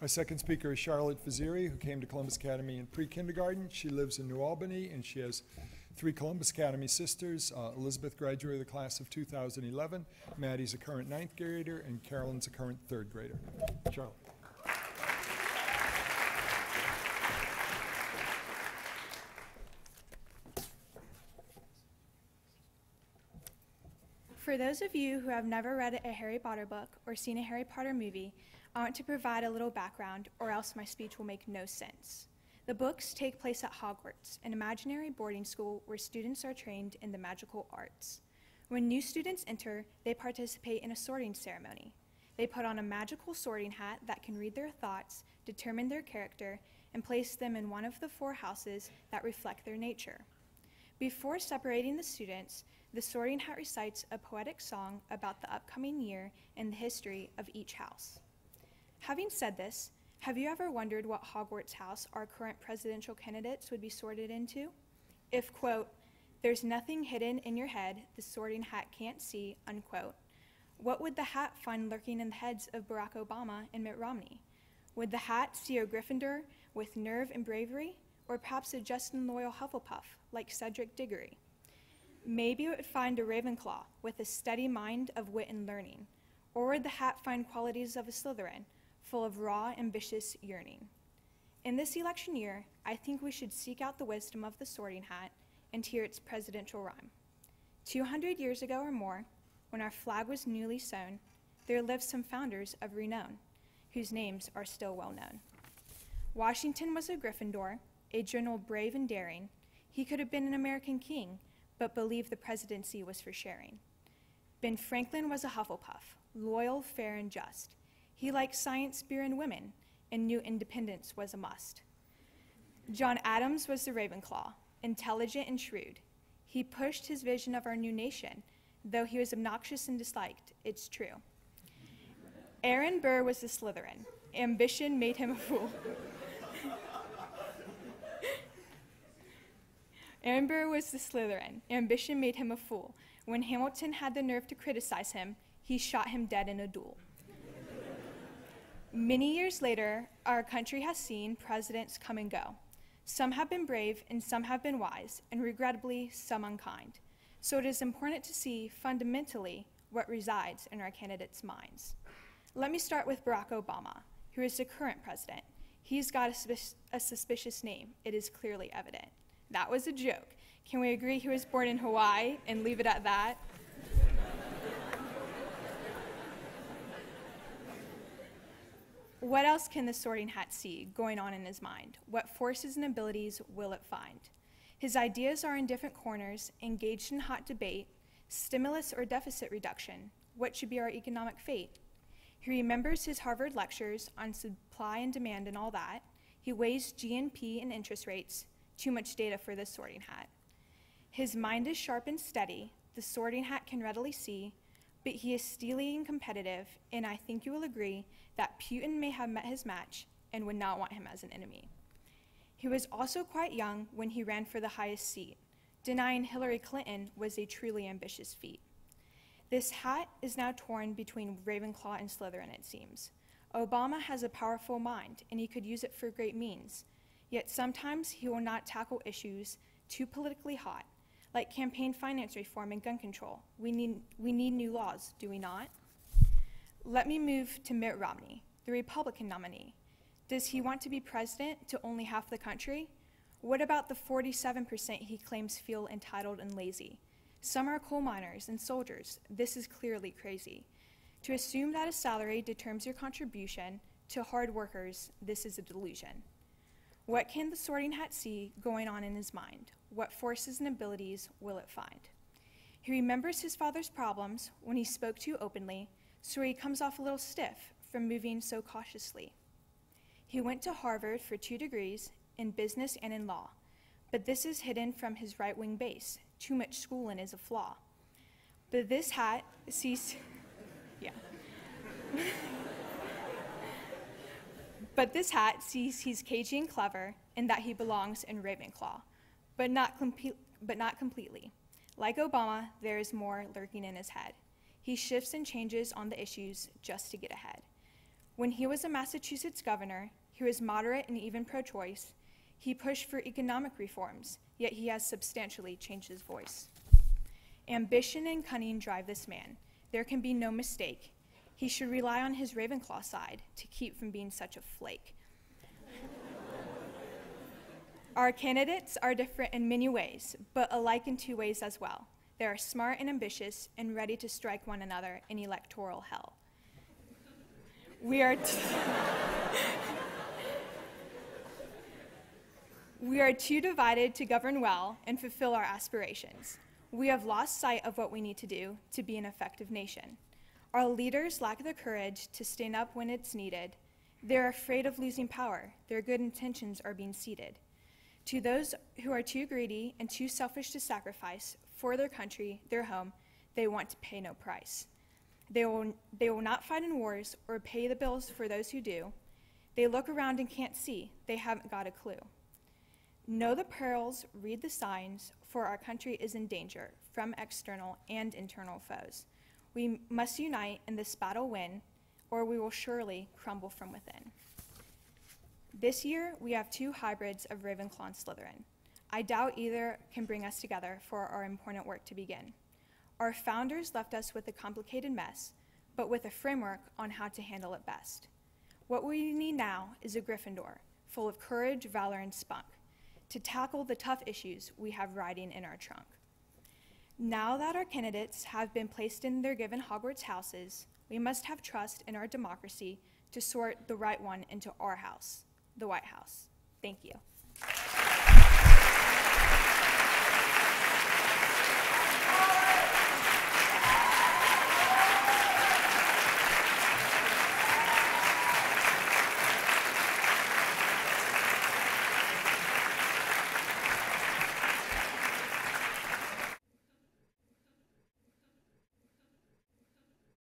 Our second speaker is Charlotte Vaziri, who came to Columbus Academy in pre-kindergarten. She lives in New Albany, and she has 3 Columbus Academy sisters. Elizabeth graduated the class of 2011. Maddie's a current 9th grader, and Carolyn's a current 3rd grader. Charlotte. For those of you who have never read a Harry Potter book or seen a Harry Potter movie, I want to provide a little background, or else my speech will make no sense. The books take place at Hogwarts, an imaginary boarding school where students are trained in the magical arts. When new students enter, they participate in a sorting ceremony. They put on a magical sorting hat that can read their thoughts, determine their character, and place them in one of the 4 houses that reflect their nature. Before separating the students, the sorting hat recites a poetic song about the upcoming year and the history of each house. Having said this, have you ever wondered what Hogwarts house our current presidential candidates would be sorted into? If, quote, "there's nothing hidden in your head the sorting hat can't see," unquote, what would the hat find lurking in the heads of Barack Obama and Mitt Romney? Would the hat see a Gryffindor with nerve and bravery, or perhaps a just and loyal Hufflepuff like Cedric Diggory? Maybe it would find a Ravenclaw with a steady mind of wit and learning, or would the hat find qualities of a Slytherin, full of raw, ambitious yearning? In this election year, I think we should seek out the wisdom of the sorting hat and hear its presidential rhyme. 200 years ago or more, when our flag was newly sown, there lived some founders of renown, whose names are still well known. Washington was a Gryffindor, a general brave and daring. He could have been an American king, but believed the presidency was for sharing. Ben Franklin was a Hufflepuff, loyal, fair, and just. He liked science, beer, and women, and knew independence was a must. John Adams was the Ravenclaw, intelligent and shrewd. He pushed his vision of our new nation, though he was obnoxious and disliked, it's true. Aaron Burr was the Slytherin. Ambition made him a fool. Aaron Burr was the Slytherin. Ambition made him a fool. When Hamilton had the nerve to criticize him, he shot him dead in a duel. Many years later, our country has seen presidents come and go. Some have been brave and some have been wise, and regrettably, some unkind. So it is important to see fundamentally what resides in our candidates' minds. Let me start with Barack Obama, who is the current president. He's got a suspicious name. It is clearly evident. That was a joke. Can we agree he was born in Hawaii and leave it at that? What else can the sorting hat see going on in his mind? What forces and abilities will it find? His ideas are in different corners, engaged in hot debate, stimulus or deficit reduction. What should be our economic fate? He remembers his Harvard lectures on supply and demand and all that. He weighs GNP and interest rates. Too much data for this sorting hat. His mind is sharp and steady. The sorting hat can readily see, but he is steely and competitive, and I think you will agree that Putin may have met his match and would not want him as an enemy. He was also quite young when he ran for the highest seat. Denying Hillary Clinton was a truly ambitious feat. This hat is now torn between Ravenclaw and Slytherin, it seems. Obama has a powerful mind, and he could use it for great means. Yet sometimes he will not tackle issues too politically hot, like campaign finance reform and gun control. We need new laws, do we not? Let me move to Mitt Romney, the Republican nominee. Does he want to be president to only half the country? What about the 47% he claims feel entitled and lazy? Some are coal miners and soldiers. This is clearly crazy. To assume that a salary determines your contribution to hard workers, this is a delusion. What can the sorting hat see going on in his mind? What forces and abilities will it find? He remembers his father's problems when he spoke too openly, so he comes off a little stiff from moving so cautiously. He went to Harvard for 2 degrees in business and in law, but this is hidden from his right-wing base. Too much schooling is a flaw. But this hat sees, But this hat sees he's cagey and clever, and that he belongs in Ravenclaw, but not completely. Like Obama, there is more lurking in his head. He shifts and changes on the issues just to get ahead. When he was a Massachusetts governor, he was moderate and even pro-choice. He pushed for economic reforms, yet he has substantially changed his voice. Ambition and cunning drive this man. There can be no mistake. He should rely on his Ravenclaw side to keep from being such a flake. Our candidates are different in many ways, but alike in two ways as well. They are smart and ambitious and ready to strike one another in electoral hell. We are too divided to govern well and fulfill our aspirations. We have lost sight of what we need to do to be an effective nation. Our leaders lack the courage to stand up when it's needed. They're afraid of losing power. Their good intentions are being ceded. To those who are too greedy and too selfish to sacrifice for their country, their home, they want to pay no price. They will not fight in wars or pay the bills for those who do. They look around and can't see. They haven't got a clue. Know the perils, read the signs, for our country is in danger from external and internal foes. We must unite and this battle win, or we will surely crumble from within. This year, we have two hybrids of Ravenclaw and Slytherin. I doubt either can bring us together for our important work to begin. Our founders left us with a complicated mess, but with a framework on how to handle it best. What we need now is a Gryffindor, full of courage, valor, and spunk, to tackle the tough issues we have riding in our trunk. Now that our candidates have been placed in their given Hogwarts houses, we must have trust in our democracy to sort the right one into our house, the White House. Thank you.